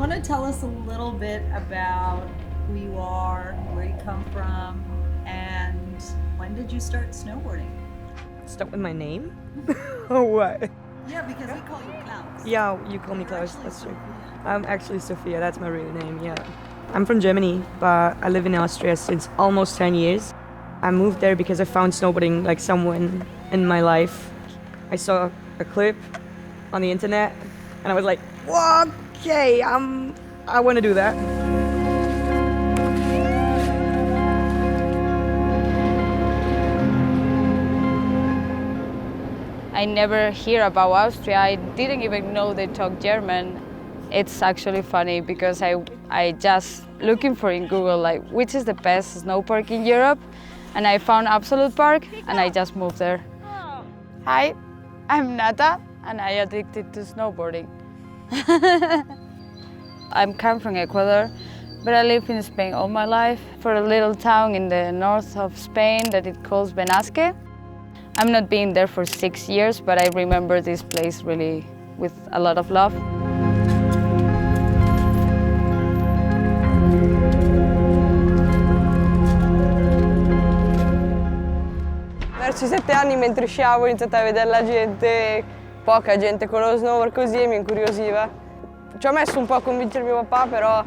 want to tell us a little bit about who you are, where you come from, and when did you start snowboarding? Start with my name? Or what? Yeah, because we call you Klaus. Yeah, you call me Klaus, that's true. I'm actually Sophia, that's my real name, yeah. I'm from Germany, but I live in Austria since almost 10 years. I moved there because I found snowboarding like someone in my life. I saw a clip on the internet and I was like, whoa, okay, I want to do that. I never hear about Austria. I didn't even know they talk German. It's actually funny because I just looking for in Google like which is the best snow park in Europe, and I found Absolute Park and I just moved there. Hi, I'm Nata and I addicted to snowboarding. I come from Ecuador, but I live in Spain all my life for a little town in the north of Spain that it calls Benasque. I'm not been there for 6 years, but I remember this place really with a lot of love. Verso i 7 anni, mentre sciavo, ho iniziato a vedere la gente, poca gente con lo snowboard così, e mi incuriosiva. Ci ho messo un po' a convincere mio papà, però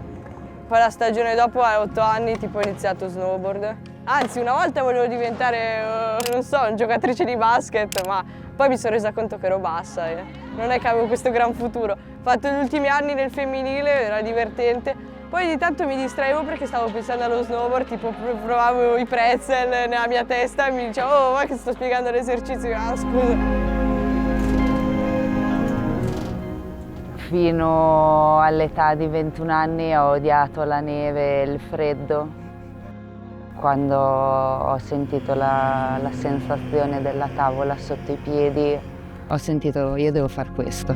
poi la stagione dopo, a 8 anni, tipo, ho iniziato snowboard. Anzi, una volta volevo diventare, non so, una giocatrice di basket, ma poi mi sono resa conto che ero bassa e non è che avevo questo gran futuro. Ho fatto gli ultimi anni nel femminile, era divertente. Poi di tanto mi distraevo perché stavo pensando allo snowboard, tipo provavo i pretzel nella mia testa e mi dicevo, oh, ma che sto spiegando l'esercizio, ah, scusa. Fino all'età di 21 anni ho odiato la neve e il freddo. Quando ho sentito la sensazione della tavola sotto i piedi, ho sentito io devo far questo.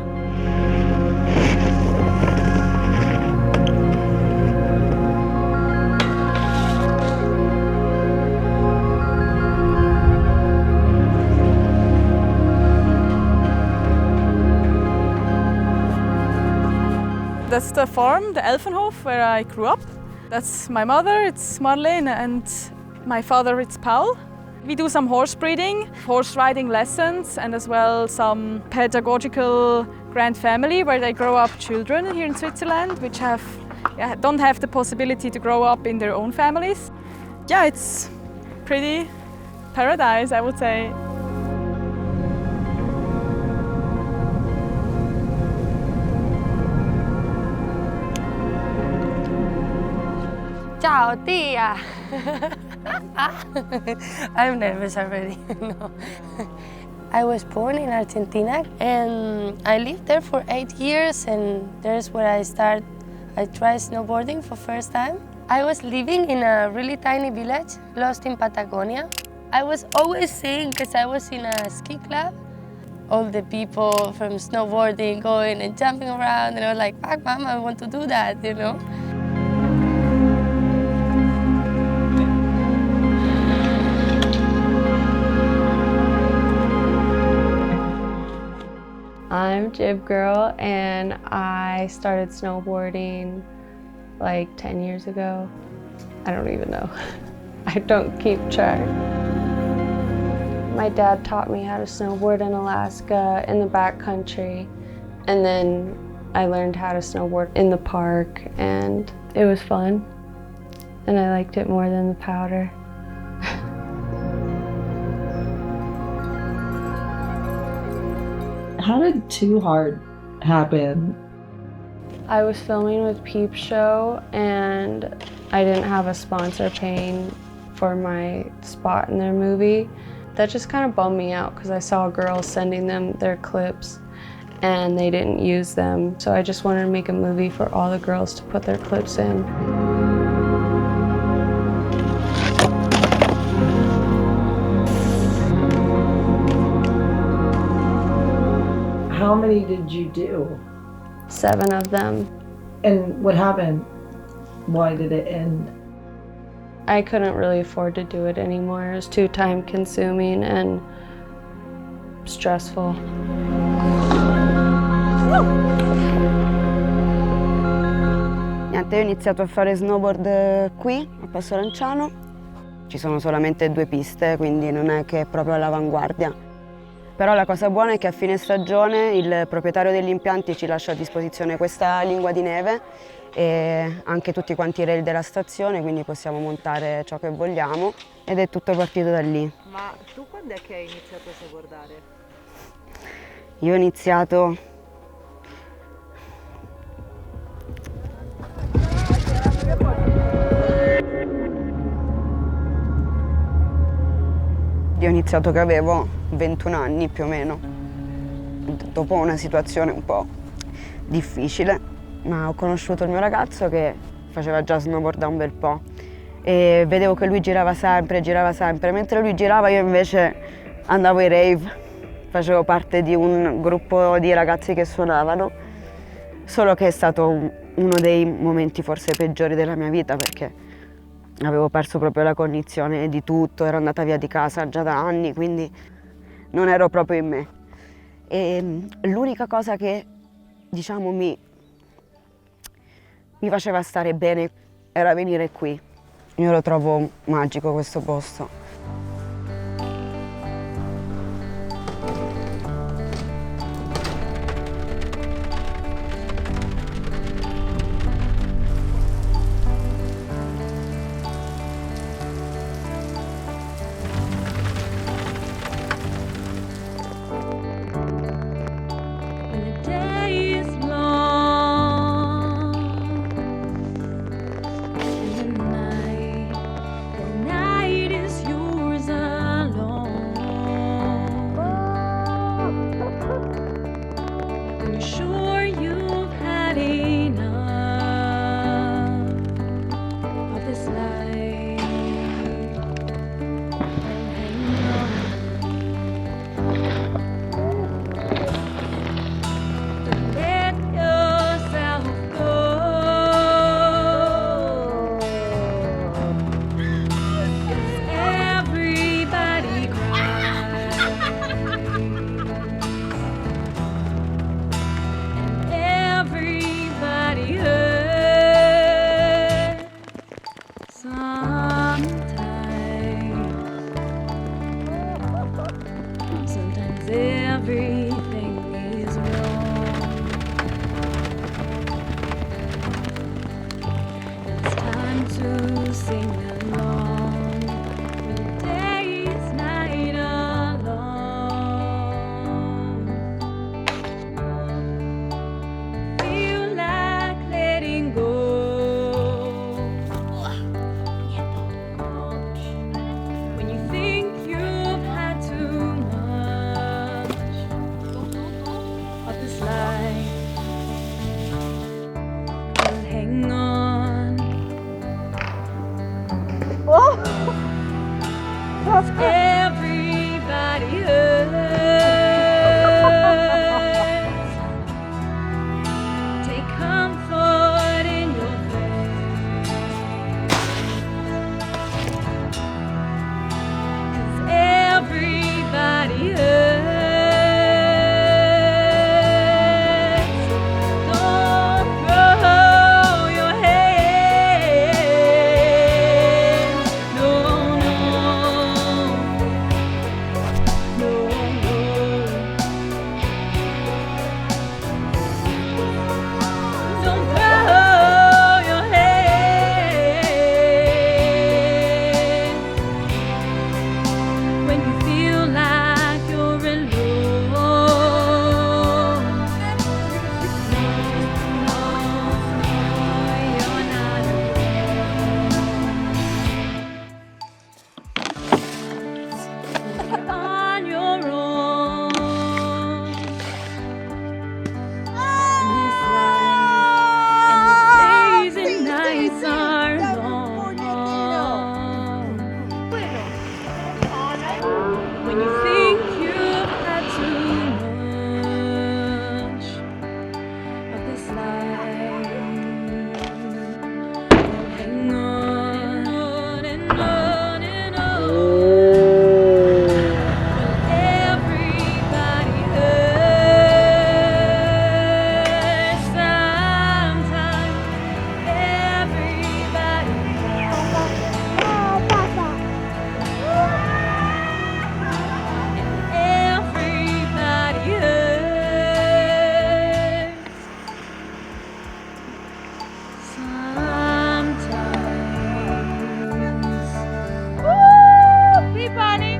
That's the farm, the Elfenhof, where I grew up. That's my mother, it's Marlene, and my father, it's Paul. We do some horse breeding, horse riding lessons, and as well some pedagogical grand family where they grow up children here in Switzerland, which don't have the possibility to grow up in their own families. Yeah, it's pretty paradise, I would say. Ciao, Tia! I'm nervous already. No. I was born in Argentina and I lived there for 8 years, and there's where I tried snowboarding for first time. I was living in a really tiny village, lost in Patagonia. I was always seeing, because I was in a ski club, all the people from snowboarding going and jumping around, and I was like, fuck, mom, I want to do that, you know? I'm JibGurl and I started snowboarding like 10 years ago. I don't even know. I don't keep track. My dad taught me how to snowboard in Alaska in the backcountry, and then I learned how to snowboard in the park, and it was fun and I liked it more than the powder. How did Too Hard happen? I was filming with Peep Show and I didn't have a sponsor paying for my spot in their movie. That just kind of bummed me out because I saw girls sending them their clips and they didn't use them. So I just wanted to make a movie for all the girls to put their clips in. How many did you do? 7 of them. And what happened? Why did it end? I couldn't really afford to do it anymore. It was too time consuming and stressful. Niente, io ho iniziato a fare snowboard qui, a Passo Lanciano. Ci sono solamente 2 piste, quindi non è che è proprio all'avanguardia. Però la cosa buona è che a fine stagione il proprietario degli impianti ci lascia a disposizione questa lingua di neve e anche tutti quanti i rail della stazione, quindi possiamo montare ciò che vogliamo ed è tutto partito da lì. Ma tu quando è che hai iniziato a snowboardare? Io ho iniziato che avevo 21 anni più o meno, dopo una situazione un po' difficile, ma ho conosciuto il mio ragazzo che faceva già snowboard da un bel po' e vedevo che lui girava sempre, mentre lui girava io invece andavo ai rave, facevo parte di un gruppo di ragazzi che suonavano, solo che è stato uno dei momenti forse peggiori della mia vita perché avevo perso proprio la cognizione di tutto, ero andata via di casa già da anni, quindi non ero proprio in me. E l'unica cosa che, diciamo, mi faceva stare bene era venire qui. Io lo trovo magico questo posto. Everybody hurts. Take comfort in your faith, 'cause everybody hurts. Don't throw your Everybody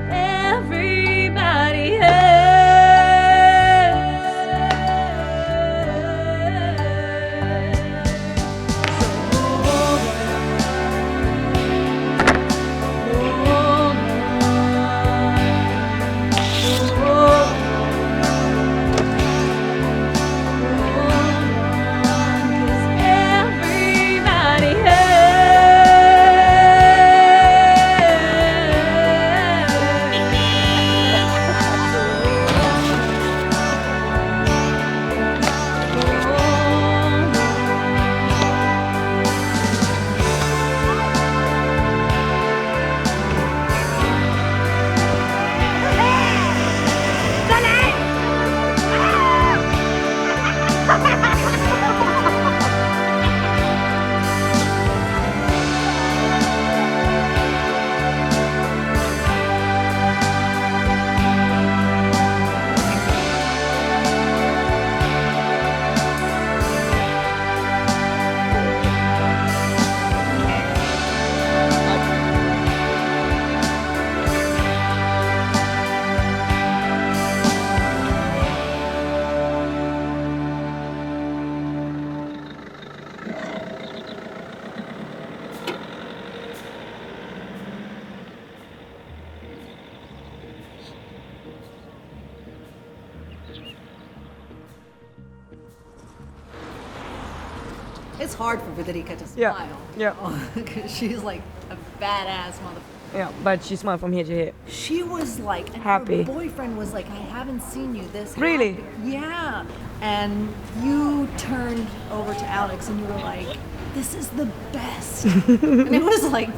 It's hard for Federica to Yeah. smile. Yeah. Because she's like a badass motherfucker. Yeah, but she smiled from here to here. She was like, and Happy. her boyfriend was like, I haven't seen you this Really? happy." Yeah. And you turned over to Alex and you were like, this is the best. And it was like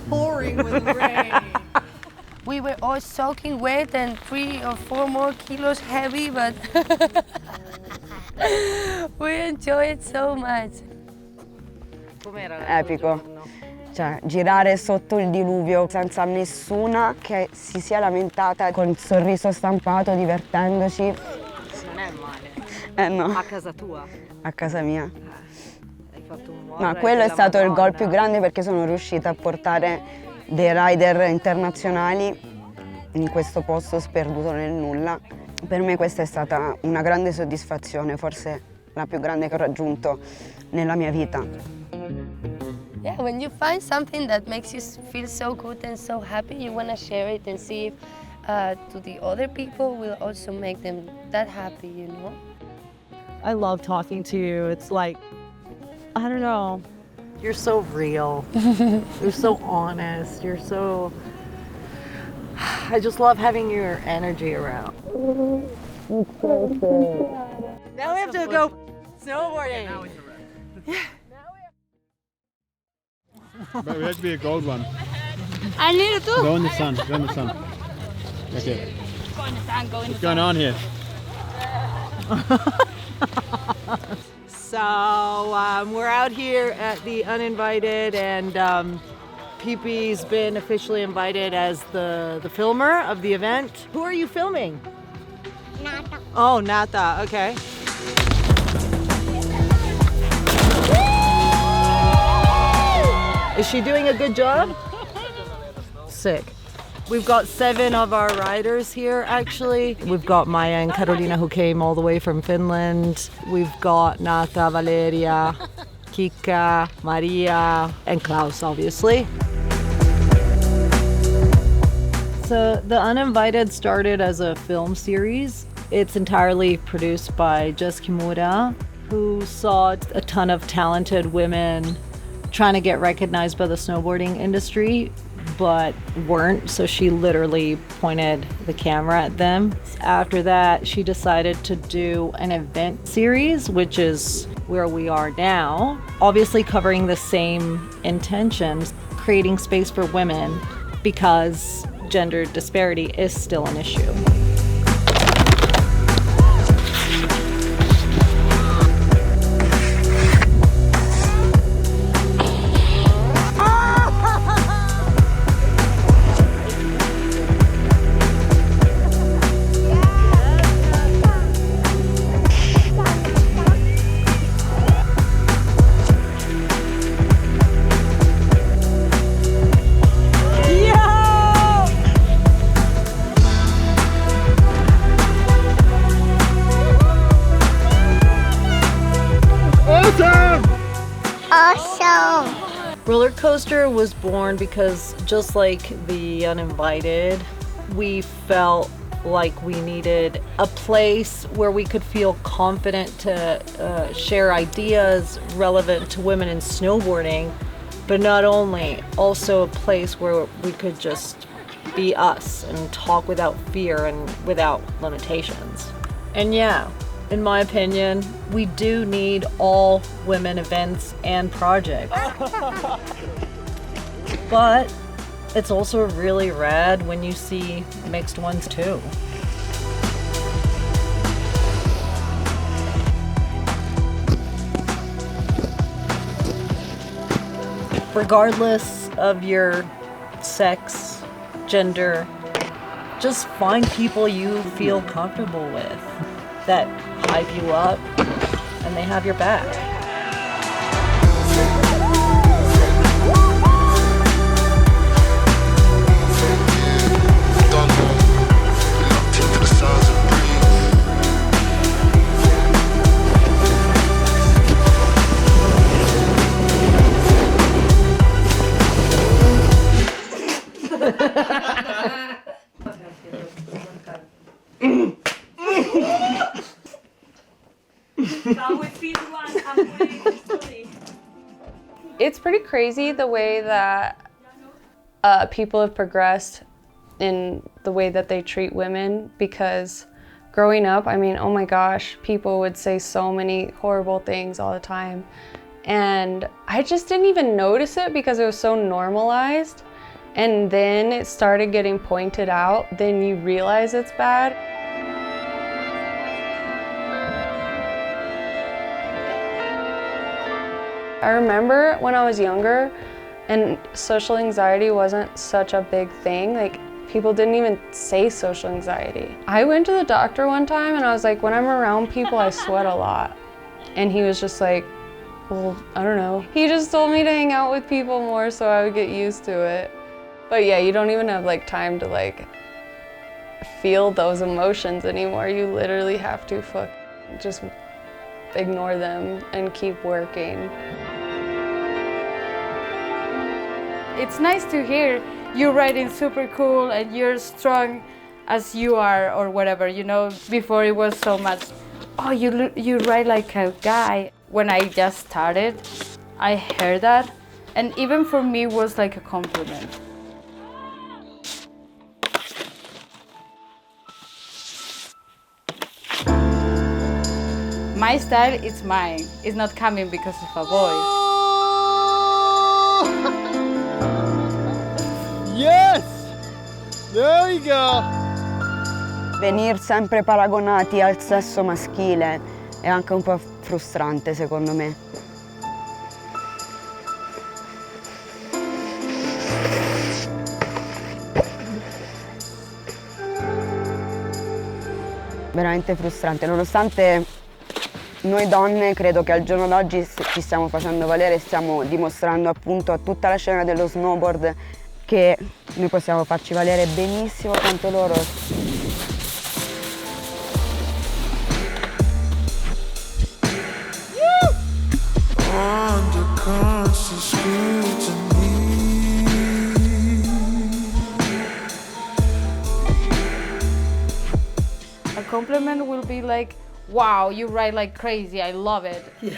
pouring with rain. We were all soaking wet and 3 or 4 more kilos heavy, but we enjoy it so much. Epico. Cioè, girare sotto il diluvio senza nessuna che si sia lamentata, con il sorriso stampato, divertendoci. Non è male. No. A casa tua. A casa mia. Hai fatto un Ma quello è stato il gol più grande perché sono riuscita a portare dei rider internazionali in questo posto sperduto nel nulla. Per me questa è stata una grande soddisfazione, forse la più grande che ho raggiunto nella mia vita. Yeah, when you find something that makes you feel so good and so happy, you want to share it and see if to the other people will also make them that happy, you know? I love talking to you. It's like, I don't know, you're so real. You're so honest. You're so, I just love having your energy around. Now we have to go snowboarding. But we have to be a gold one. I need it too. Go in the sun. Go in the sun. Okay. What's going on here? So we're out here at the Uninvited, and Peepee's been officially invited as the filmer of the event. Who are you filming? Nata. Oh, Nata. Okay. Is she doing a good job? Sick. We've got 7 of our riders here, actually. We've got Maya and Carolina, who came all the way from Finland. We've got Nata, Valeria, Kika, Maria, and Klaus, obviously. So the Uninvited started as a film series. It's entirely produced by Jess Kimura, who saw a ton of talented women trying to get recognized by the snowboarding industry, but weren't, so she literally pointed the camera at them. After that, she decided to do an event series, which is where we are now, obviously covering the same intentions, creating space for women, because gender disparity is still an issue. Awesome. Rollercoaster was born because, just like the Uninvited, we felt like we needed a place where we could feel confident to share ideas relevant to women in snowboarding, but not only, also a place where we could just be us and talk without fear and without limitations. And yeah, in my opinion, we do need all women events and projects. But it's also really rad when you see mixed ones too. Regardless of your sex, gender, just find people you feel comfortable with that hype you up and they have your back. It's pretty crazy the way that people have progressed in the way that they treat women, because growing up, I mean, oh my gosh, people would say so many horrible things all the time. And I just didn't even notice it because it was so normalized. And then it started getting pointed out, then you realize it's bad. I remember when I was younger and social anxiety wasn't such a big thing, like people didn't even say social anxiety. I went to the doctor one time and I was like, when I'm around people, I sweat a lot. And he was just like, well, I don't know. He just told me to hang out with people more so I would get used to it. But yeah, you don't even have like time to like feel those emotions anymore. You literally have to just ignore them and keep working. It's nice to hear you writing super cool and you're strong as you are or whatever, you know, before it was so much, oh, you write like a guy. When I just started, I heard that, and even for me it was like a compliment. My style is mine. It's not coming because of a boy. Yes! There we go! Venir sempre paragonati al sesso maschile è anche un po' frustrante, secondo me. Veramente frustrante, nonostante noi donne credo che al giorno d'oggi ci stiamo facendo valere e stiamo dimostrando appunto a tutta la scena dello snowboard che noi possiamo farci valere benissimo quanto loro. A compliment will be like, wow, you write like crazy, I love it. Yeah.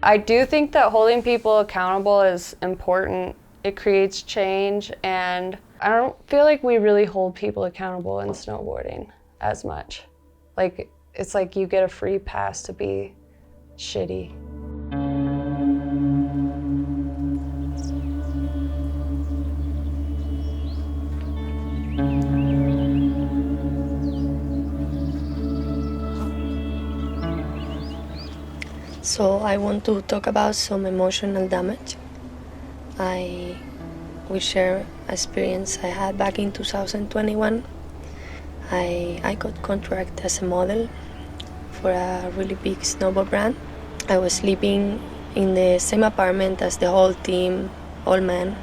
I do think that holding people accountable is important. It creates change, and I don't feel like we really hold people accountable in snowboarding as much. Like, it's like you get a free pass to be shitty. So I want to talk about some emotional damage. I will share experience I had back in 2021. I got contract as a model for a really big snowboard brand. I was sleeping in the same apartment as the whole team, all men.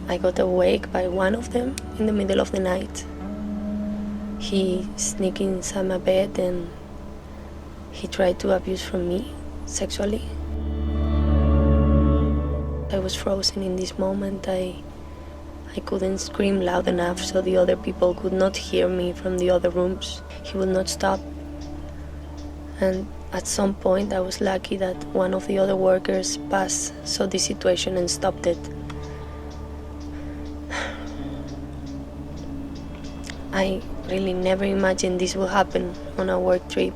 I got awake by one of them in the middle of the night. He sneaked inside my bed and he tried to abuse from me sexually. I was frozen in this moment. I couldn't scream loud enough so the other people could not hear me from the other rooms. He would not stop. And at some point I was lucky that one of the other workers passed, saw the situation and stopped it. I really never imagined this would happen on a work trip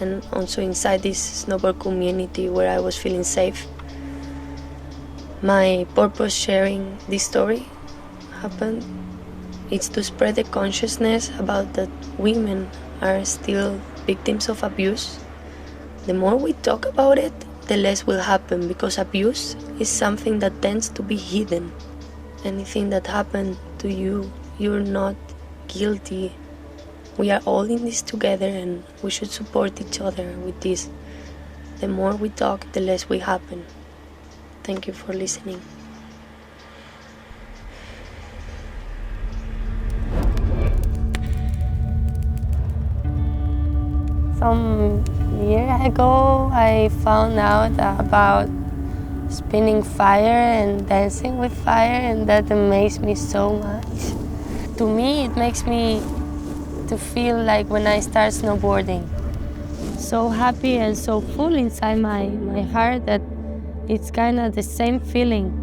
and also inside this snowboard community where I was feeling safe. My purpose sharing this story happened, it's to spread the consciousness about that women are still victims of abuse. The more we talk about it, the less will happen, because abuse is something that tends to be hidden. Anything that happened to you, you're not guilty. We are all in this together and we should support each other with this. The more we talk, the less will happen. Thank you for listening. Some years ago, I found out about spinning fire and dancing with fire, and that amazed me so much. To me, it makes me to feel like when I start snowboarding. So happy and so full inside my heart that it's kind of the same feeling.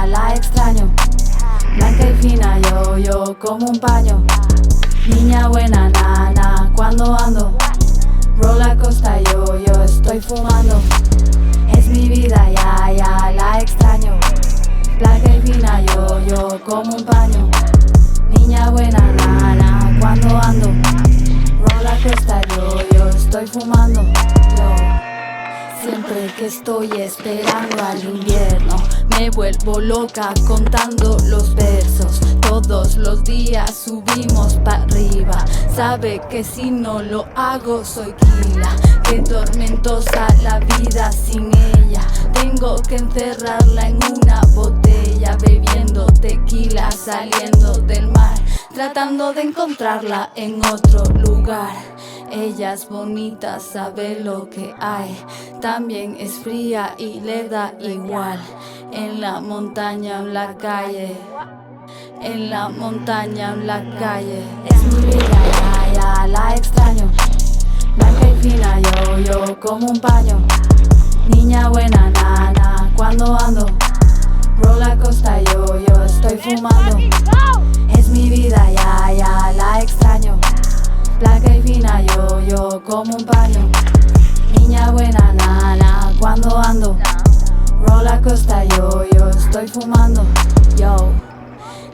La extraño, blanca y fina, yo como un paño. Niña buena, nana, cuando ando. Rollercoaster, yo estoy fumando. Es mi vida, ya, la extraño. Blanca y fina, yo como un paño. Niña buena, nana, cuando ando. Rollercoaster, yo estoy fumando. Siempre que estoy esperando al invierno, me vuelvo loca contando los versos. Todos los días subimos para arriba. Sabe que si no lo hago soy quila. Qué tormentosa la vida sin ella. Tengo que encerrarla en una botella, bebiendo tequila, saliendo del mar, tratando de encontrarla en otro lugar. Ella es bonita, sabe lo que hay. También es fría y le da igual. En la montaña, en la calle. En la montaña, en la calle. Es mi vida, ya, la extraño. Blanca y fina, yo como un paño. Niña buena, nana, cuando ando. Rollercoaster, yo estoy fumando. Es mi vida, ya, la extraño. Blanca y fina, yo como un paño. Niña buena, nana, cuando ando. Rollercoaster, yo estoy fumando. Yo.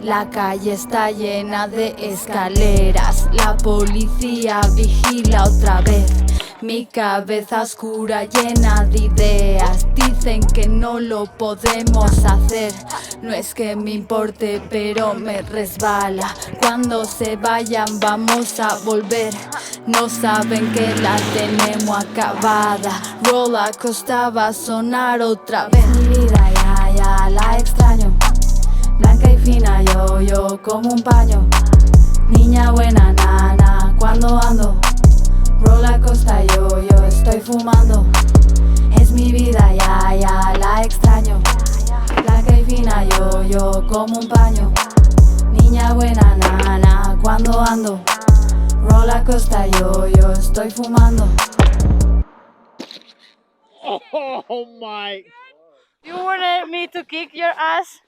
La calle está llena de escaleras. La policía vigila otra vez. Mi cabeza oscura llena de ideas. Dicen que no lo podemos hacer. No es que me importe, pero me resbala. Cuando se vayan vamos a volver. No saben que la tenemos acabada. Rollercoaster va a sonar otra vez. Mi vida, ya, la extraño. Blanca y fina, yo como un paño. Niña buena, nana, cuando ando. Rollercoaster, yo estoy fumando. Es mi vida, ya la extraño. Blanca y fina, yo como un paño. Niña buena, nana, cuando ando. Rollercoaster, yo estoy fumando. Oh my! You wanted me to kick your ass?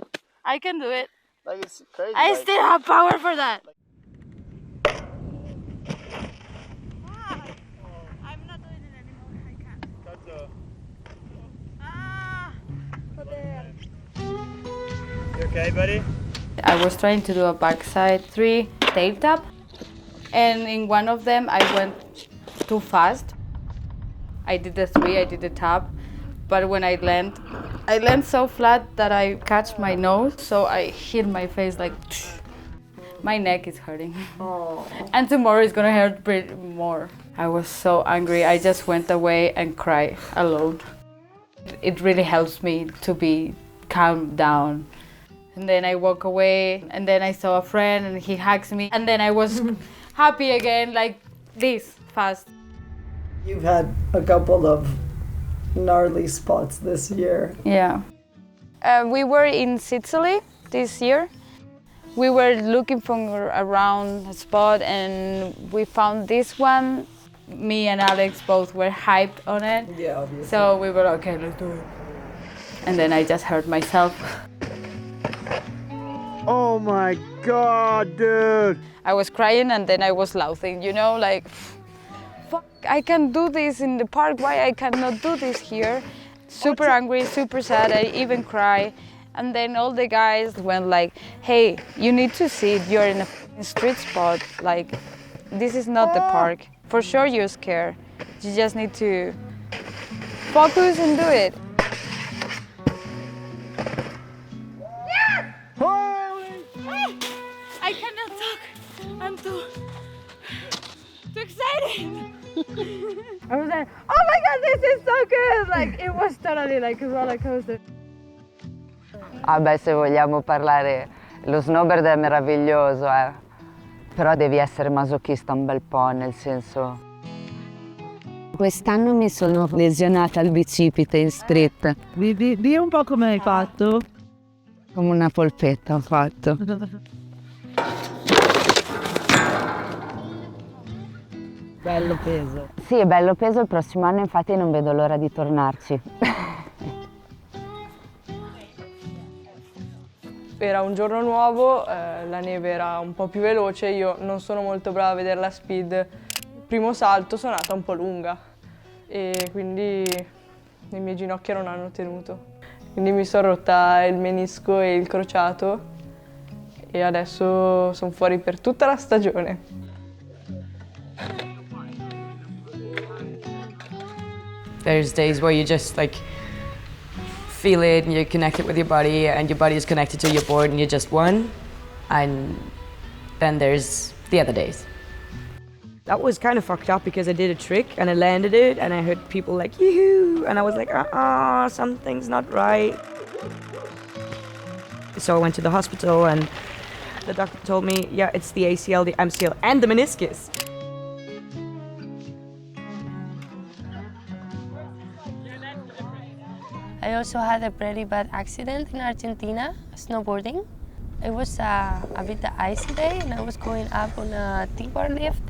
I can do it. Like it's crazy. I like, still have power for that. I'm not doing it anymore. I can't. You okay, buddy? I was trying to do a backside 3 tape tap, and in one of them I went too fast. I did the 3, I did the tap, but when I land so flat that I catch my nose, so I hit my face like, my neck is hurting. Oh. And tomorrow is gonna hurt more. I was so angry, I just went away and cried alone. It really helps me to be calm down. And then I walk away, and then I saw a friend and he hugs me, and then I was happy again, like this, fast. You've had a couple of gnarly spots this year. Yeah. We were in Sicily this year. We were looking for around a spot and we found this one. Me and Alex both were hyped on it. Yeah, obviously. So we were okay, let's do it. And then I just hurt myself. Oh my god, dude! I was crying and then I was laughing, you know, like, fuck, I can do this in the park, why I cannot do this here? Super angry, super sad, I even cry. And then all the guys went like, hey, you need to see it, you're in a street spot, like, this is not the park. For sure you're scared, you just need to focus and do it. I cannot talk. I'm too excited. I was like, oh my god, this is so good! Like, it was totally like a roller coaster. Ah beh, se vogliamo parlare, lo snowboard è meraviglioso, però devi essere masochista un bel po', nel senso... Quest'anno mi sono lesionata al bicipite in street. Di un po' come hai fatto? Come una polpetta ho fatto. Bello peso. Sì, è bello peso, il prossimo anno infatti non vedo l'ora di tornarci. Era un giorno nuovo, la neve era un po' più veloce, io non sono molto brava a vedere la speed. Il primo salto sono andata un po' lunga e quindi le mie ginocchia non hanno tenuto. Quindi mi sono rotta il menisco e il crociato e adesso sono fuori per tutta la stagione. There's days where you just like feel it and you're connected with your body and your body is connected to your board and you're just one. And then there's the other days. That was kind of fucked up because I did a trick and I landed it and I heard people like, yoo-hoo, and I was like, something's not right. So I went to the hospital and the doctor told me, yeah, it's the ACL, the MCL and the meniscus. I also had a pretty bad accident in Argentina, snowboarding. It was a bit icy day and I was going up on a T-bar lift.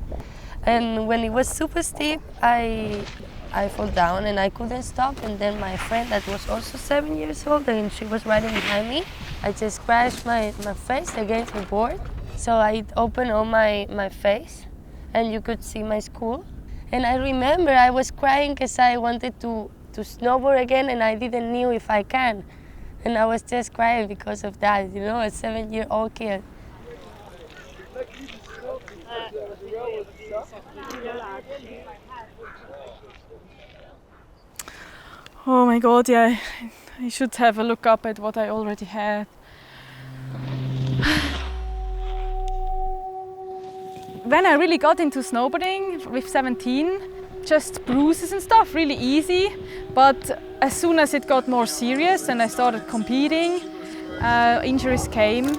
And when it was super steep, I fell down and I couldn't stop. And then my friend that was also 7 years old and she was riding behind me, I just crashed my face against the board. So I opened all my face and you could see my skull. And I remember I was crying because I wanted to snowboard again and I didn't know if I can. And I was just crying because of that, you know, a 7-year-old kid. Oh my god, yeah, I should have a look up at what I already had. When I really got into snowboarding with 17, just bruises and stuff, really easy. But as soon as it got more serious and I started competing, injuries came.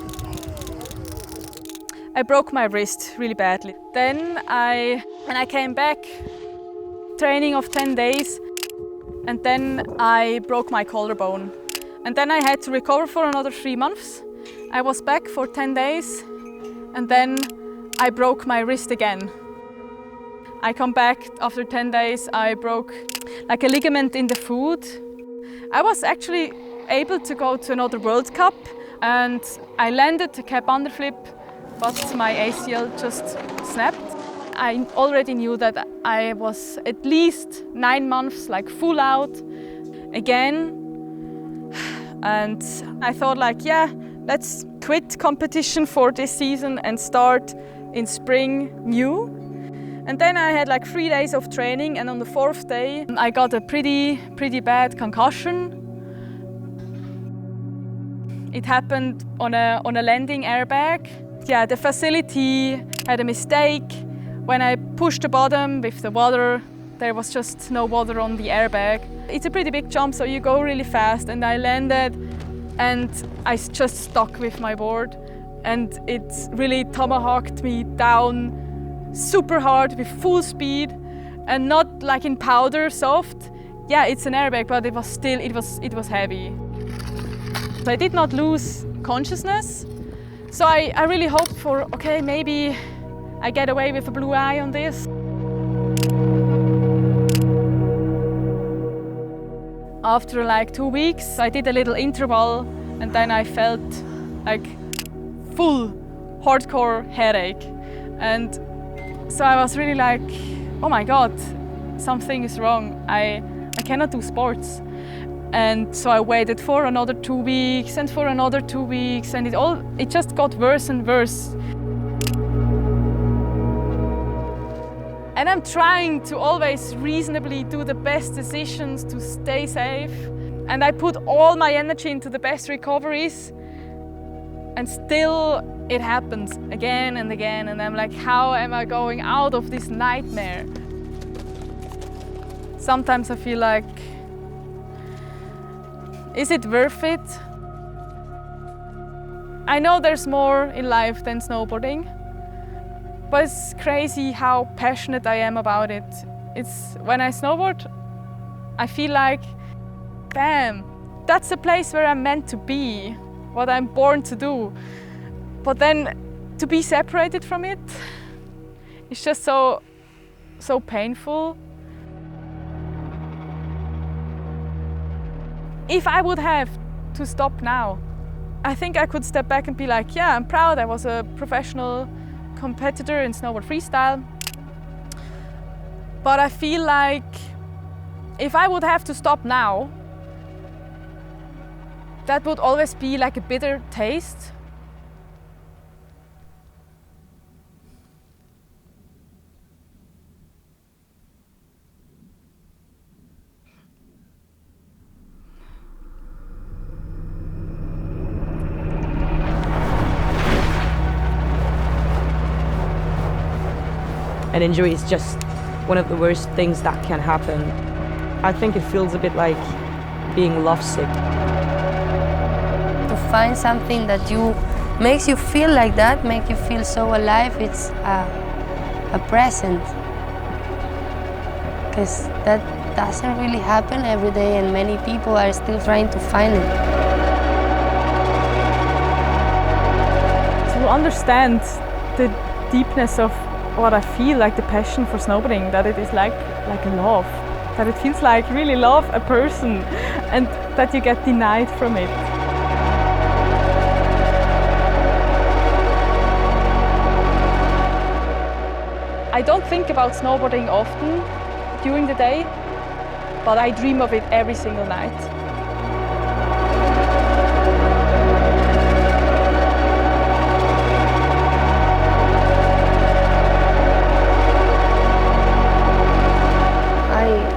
I broke my wrist really badly. Then when I came back training of 10 days, and then I broke my collarbone. And then I had to recover for another 3 months. I was back for 10 days, and then I broke my wrist again. I come back after 10 days, I broke like a ligament in the foot. I was actually able to go to another World Cup, and I landed a cap underflip, but my ACL just snapped. I already knew that I was at least 9 months like full out again. And I thought like, yeah, let's quit competition for this season and start in spring new. And then I had like 3 days of training, and on the 4th day I got a pretty bad concussion. It happened on a landing airbag. Yeah, the facility had a mistake. When I pushed the bottom with the water, there was just no water on the airbag. It's a pretty big jump, so you go really fast, and I landed and I just stuck with my board, and it really tomahawked me down super hard with full speed, and not like in powder soft. Yeah, it's an airbag, but it was still, it was heavy. So I did not lose consciousness. So I really hoped for, okay, maybe I get away with a blue eye on this. After like 2 weeks, I did a little interval, and then I felt like full hardcore headache. And so I was really like, oh my God, something is wrong. I cannot do sports. And so I waited for another 2 weeks and for another 2 weeks, and it just got worse and worse. And I'm trying to always reasonably do the best decisions to stay safe. And I put all my energy into the best recoveries, and still it happens again and again. And I'm like, how am I going out of this nightmare? Sometimes I feel like, is it worth it? I know there's more in life than snowboarding, but it's crazy how passionate I am about it. It's when I snowboard, I feel like, damn, that's the place where I'm meant to be, what I'm born to do. But then to be separated from it, it's just so painful. If I would have to stop now, I think I could step back and be like, yeah, I'm proud, I was a professional competitor in snowboard freestyle. But I feel like if I would have to stop now, that would always be like a bitter taste. An injury is just one of the worst things that can happen. I think it feels a bit like being lovesick. To find something that makes you feel like that, make you feel so alive, it's a present. Because that doesn't really happen every day, and many people are still trying to find it. To understand the deepness of what I feel, like the passion for snowboarding, that it is like a love, that it feels like really love a person, and that you get denied from it. I don't think about snowboarding often during the day, but I dream of it every single night.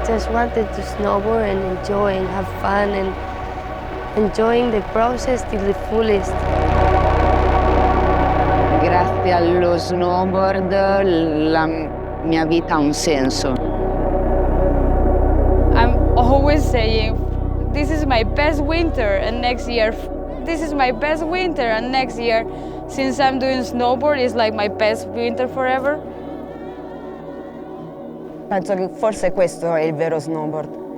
Just wanted to snowboard and enjoy and have fun and enjoying the process till the fullest. Grazie allo snowboard la mia vita ha un senso. I'm always saying, this is my best winter, and next year, this is my best winter, and next year, since I'm doing snowboard, it's like my best winter forever. Penso che forse questo è il vero snowboard.